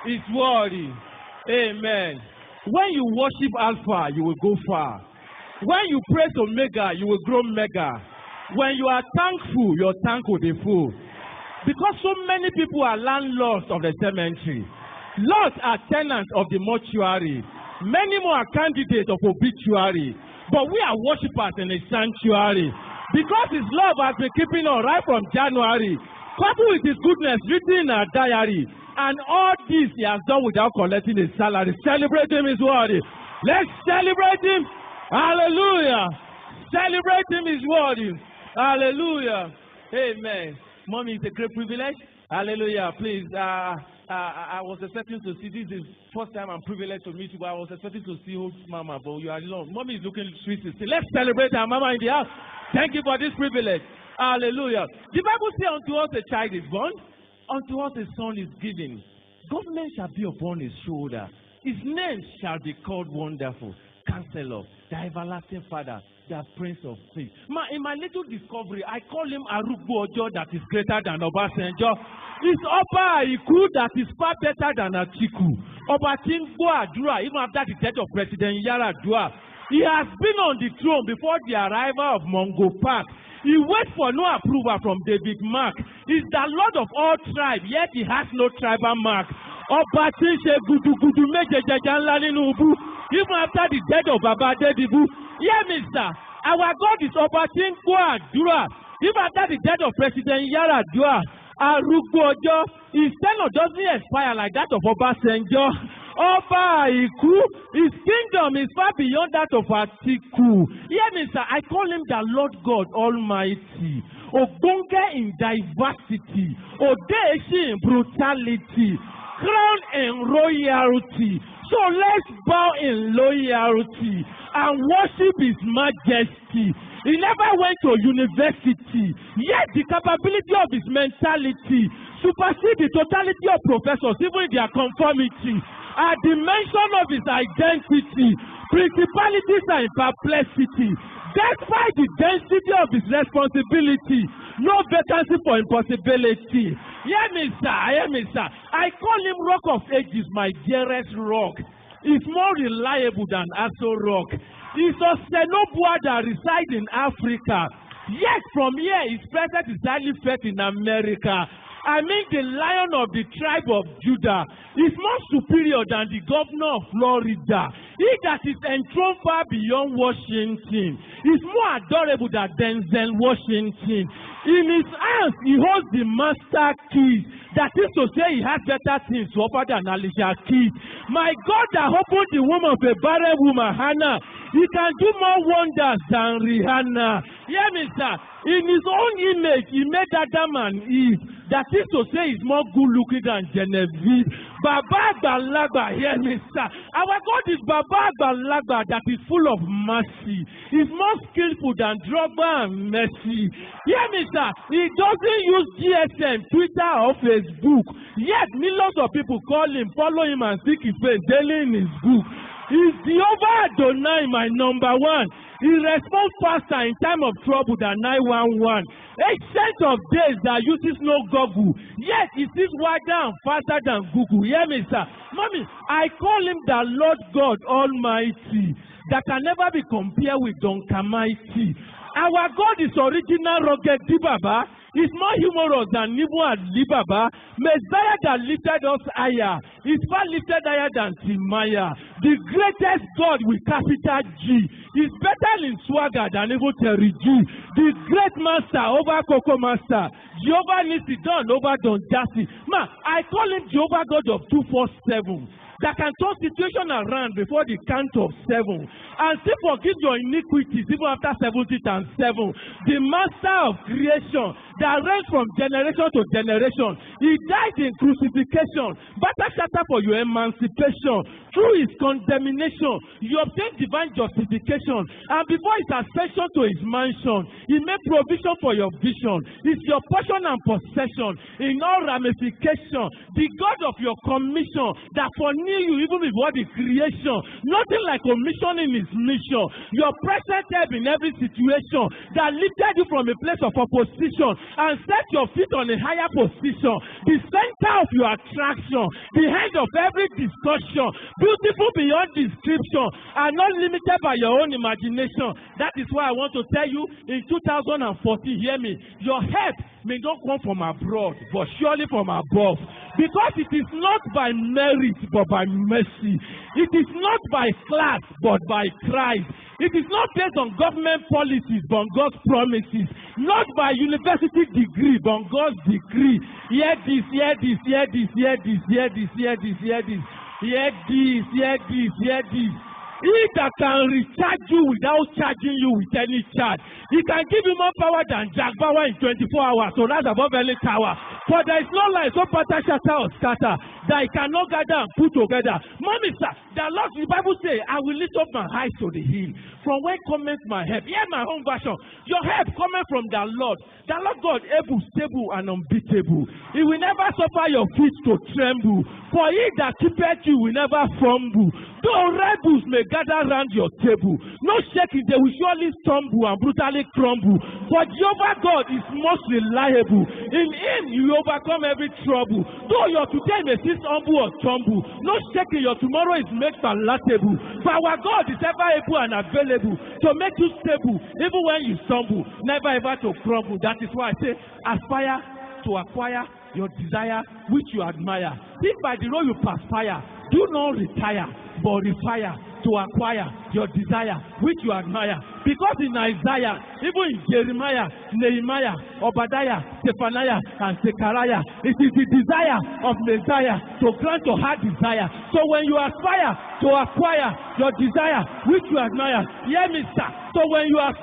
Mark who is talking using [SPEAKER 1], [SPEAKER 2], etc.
[SPEAKER 1] is worthy. Amen. When you worship Alpha, you will go far. When you praise Omega, you will grow mega. When you are thankful, your tank will be full. Because so many people are landlords of the cemetery. Lords are tenants of the mortuary. Many more are candidates of obituary. But we are worshippers in a sanctuary. Because his love has been keeping on right from January. Coupled with his goodness written in our diary. And all this he has done without collecting his salary. Celebrate him is worthy. Let's celebrate him. Hallelujah. Celebrate him is worthy. Hallelujah. Amen. Mommy, it's a great privilege. Hallelujah. Please, I was expecting to see, this is the first time I'm privileged to meet you, but I was expecting to see old Mama, but you are alone. Mommy is looking sweet. Let's celebrate our Mama in the house. Thank you for this privilege. Hallelujah. The Bible says, unto us a child is born, unto us a son is given. Government shall be upon his shoulder. His name shall be called Wonderful, Counselor, the Everlasting Father, the Prince of Peace. In my little discovery, I call him Arugbo Ojo, that is greater than Obasanjo. It's Oba Iku that is far better than Atiku. Oba Tingbo Adura, even after the death of President Yaradua. He has been on the throne before the arrival of Mongo Park. He waits for no approval from David Mark. He's the Lord of all tribes, yet he has no tribal mark. Oba Tinshe Gudu Gudu Meje Jajanla Ninu Ubu. Even after the death of Baba Dedibu. Yeah, mister. Our God is Oba Tingbo Adura. Even after the death of President Yaradua. Arugbo Ojo, his tenure doesn't expire like that of Obasanjo. Oba Iku, his kingdom is far beyond that of Atiku. Hear me, sir, I call him the Lord God Almighty. Ogbonge in diversity, Odeshi in brutality, crown in royalty. So let's bow in loyalty and worship his majesty. He never went to university, yet the capability of his mentality supersedes the totality of professors, even in their conformity. At the mention of his identity, principalities are in perplexity. Despite the density of his responsibility, no vacancy for impossibility. Hear me, sir. Hear me, sir. I call him Rock of Ages, my dearest rock. He's more reliable than Aso Rock. He's a Senobua that resides in Africa. Yet from here, his presence is highly felt in America. I mean, the Lion of the tribe of Judah is more superior than the governor of Florida. He that is enthroned far beyond Washington is more adorable than Denzel Washington. In his hands, he holds the master keys. That is to say, he has better things to offer than Alicia Keys. My God that opened the womb of a barren woman, Hannah, he can do more wonders than Rihanna. Hear me, sir. In his own image, he made Adam and Eve. That is to say, he's more good-looking than Genevieve. Baba Agbalagba, hear me, sir. Our God is Baba Agbalagba that is full of mercy. He's more skillful than Drogba and Messi. Hear me, sir. He doesn't use GSM, Twitter, or Facebook. Yet, millions of people call him, follow him, and seek his face daily in his book. He's Jehovah Adonai, my number one. He responds faster in time of trouble than 911. Ancient of days that uses no Google. Yet he sees wider and faster than Google. Hear me, sir. Mommy, I call him the Lord God Almighty that can never be compared with Donkamighty. Our God is original rugged Dibaba. He's more humorous than Nibu and Libaba. Messiah that lifted us higher. He's far lifted higher than Timaya. The greatest God with capital G. He's better in swagger than even Terry G. The great master over Coco Master. Jehovah Nisidon over Don Jasi. Man, I call him Jehovah God of 247. That can turn situation around before the count of 7 and still forgive your iniquities even after 70 times 7. The master of creation that reigns from generation to generation. He died in crucifixion, battle shatter for your emancipation. Through his condemnation, you obtain divine justification, and before his ascension to his mansion, he made provision for your vision. It's your portion and possession in all ramifications. The God of your commission that foreknew you even before the creation. Nothing like omission in his mission. Your present help in every situation that lifted you from a place of opposition and set your feet on a higher position, the center of your attraction, the head of every discussion, beautiful beyond description, and not limited by your own imagination. That is why I want to tell you in 2014, hear me, your help may not come from abroad, but surely from above. Because it is not by merit, but by mercy. It is not by class, but by Christ. It is not based on government policies, but on God's promises. Not by university degree, but on God's decree. Hear this, hear this, hear this, hear this, hear this, hear this, hear this. Hear this, hear this, hear this. He that can recharge you without charging you with any charge. He can give you more power than Jack Bauer in 24 hours. So that's above any tower. For there is no light so pattern, shatter or scatter that he cannot gather and put together. Mommy, sir, the Lord, the Bible says, I will lift up my eyes to the hill. From where cometh my help? Hear my own version. Your help cometh from the Lord. The Lord God, able, stable, and unbeatable. He will never suffer your feet to tremble. For he that keepeth you will never fumble. Though rebels may gather round your table, no shaking, they will surely stumble and brutally crumble. For Jehovah God is most reliable. In him you overcome every trouble. Though your today may seem humble or tumble, no shaking, your tomorrow is made palatable. For our God is ever able and available to make you stable, even when you stumble, never ever to crumble. That is why I say, aspire to acquire your desire which you admire. If by the road you perspire, do not retire, but refire to acquire your desire which you admire. Because in Isaiah, even in Jeremiah, Nehemiah, Obadiah, Zephaniah, and Zechariah, it is the desire of Messiah to grant your heart desire. So when you aspire to acquire your desire which you admire, hear me, sir. So when you aspire